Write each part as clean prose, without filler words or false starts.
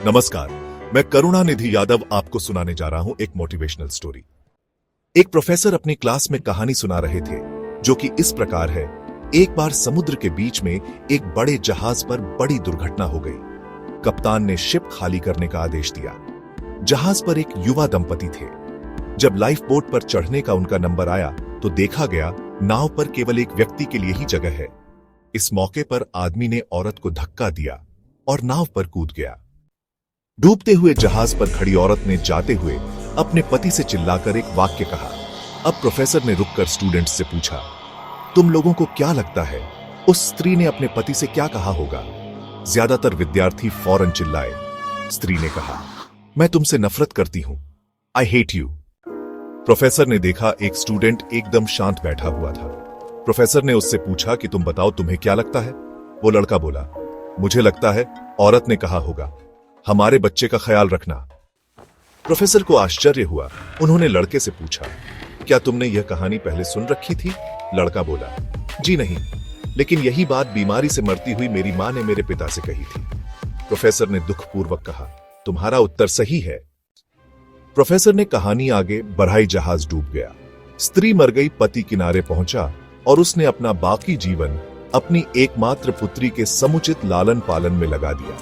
नमस्कार, मैं करुणानिधि यादव आपको सुनाने जा रहा हूं एक मोटिवेशनल स्टोरी। एक प्रोफेसर अपनी क्लास में कहानी सुना रहे थे जो कि इस प्रकार है। एक बार समुद्र के बीच में एक बड़े जहाज पर बड़ी दुर्घटना हो गई। कप्तान ने शिप खाली करने का आदेश दिया। जहाज पर एक युवा दंपति थे। जब लाइफ बोट पर चढ़ने का उनका नंबर आया तो देखा गया नाव पर केवल एक व्यक्ति के लिए ही जगह है। इस मौके पर आदमी ने औरत को धक्का दिया और नाव पर कूद गया। डूबते हुए जहाज पर खड़ी औरत ने जाते हुए अपने पति से चिल्लाकर एक वाक्य कहा। अब प्रोफेसर ने रुककर स्टूडेंट्स से पूछा, तुम लोगों को क्या लगता है उस स्त्री ने अपने पति से क्या कहा होगा? ज्यादातर विद्यार्थी फौरन चिल्लाए। स्त्री ने कहा, मैं तुमसे नफरत करती हूं, आई हेट यू। प्रोफेसर ने देखा एक स्टूडेंट एकदम शांत बैठा हुआ था। प्रोफेसर ने उससे पूछा कि तुम बताओ तुम्हें क्या लगता है? वो लड़का बोला, मुझे लगता है औरत ने कहा होगा, हमारे बच्चे का ख्याल रखना। प्रोफेसर को आश्चर्य हुआ। उन्होंने लड़के से पूछा, क्या तुमने यह कहानी पहले सुन रखी थी? लड़का बोला, जी नहीं, लेकिन यही बात बीमारी से मरती हुई मेरी मां ने मेरे पिता से कही थी। प्रोफेसर ने दुखपूर्वक कहा, तुम्हारा उत्तर सही है। प्रोफेसर ने कहानी आगे बढ़ाई। जहाज डूब गया। स्त्री मर गई। पति किनारे पहुंचा और उसने अपना बाकी जीवन अपनी एकमात्र पुत्री के समुचित लालन पालन में लगा दिया।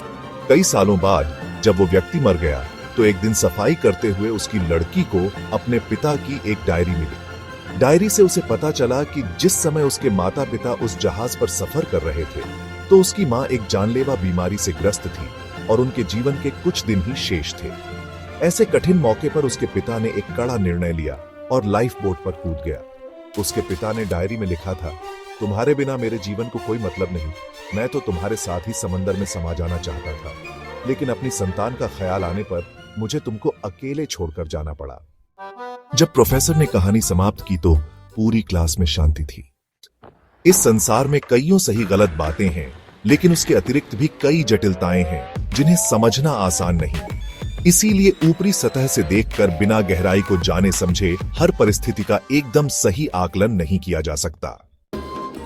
कई सालों बाद जब वो व्यक्ति मर गया तो एक दिन सफाई करते हुए उसकी लड़की को अपने पिता की एक डायरी मिली। डायरी से उसे पता चला कि जिस समय उसके माता पिता उस जहाज पर सफर कर रहे थे तो उसकी मां एक जानलेवा बीमारी से ग्रस्त थी और उनके जीवन के कुछ दिन ही शेष थे। ऐसे कठिन मौके पर उसके पिता ने एक कड़ा निर्णय लिया और लाइफ बोट पर कूद गया। उसके पिता ने डायरी में लिखा था, तुम्हारे बिना मेरे जीवन को कोई मतलब नहीं। मैं तो तुम्हारे साथ ही समंदर में समा जाना चाहता था, लेकिन अपनी संतान का ख्याल आने पर मुझे तुमको अकेले छोड़कर जाना पड़ा। जब प्रोफेसर ने कहानी समाप्त की तो पूरी क्लास में शांति थी। इस संसार में कईयों सही गलत बातें हैं, लेकिन उसके अतिरिक्त भी कई जटिलताएं हैं जिन्हें समझना आसान नहीं। इसीलिए ऊपरी सतह से देखकर बिना गहराई को जाने समझे हर परिस्थिति का एकदम सही आकलन नहीं किया जा सकता।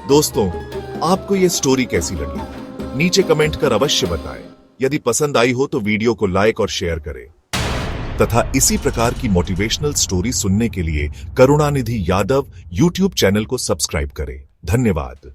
दोस्तों, आपको यह स्टोरी कैसी लगी? नीचे कमेंट कर अवश्य बताएं। यदि पसंद आई हो तो वीडियो को लाइक और शेयर करें तथा इसी प्रकार की मोटिवेशनल स्टोरी सुनने के लिए करुणानिधि यादव YouTube चैनल को सब्सक्राइब करें। धन्यवाद।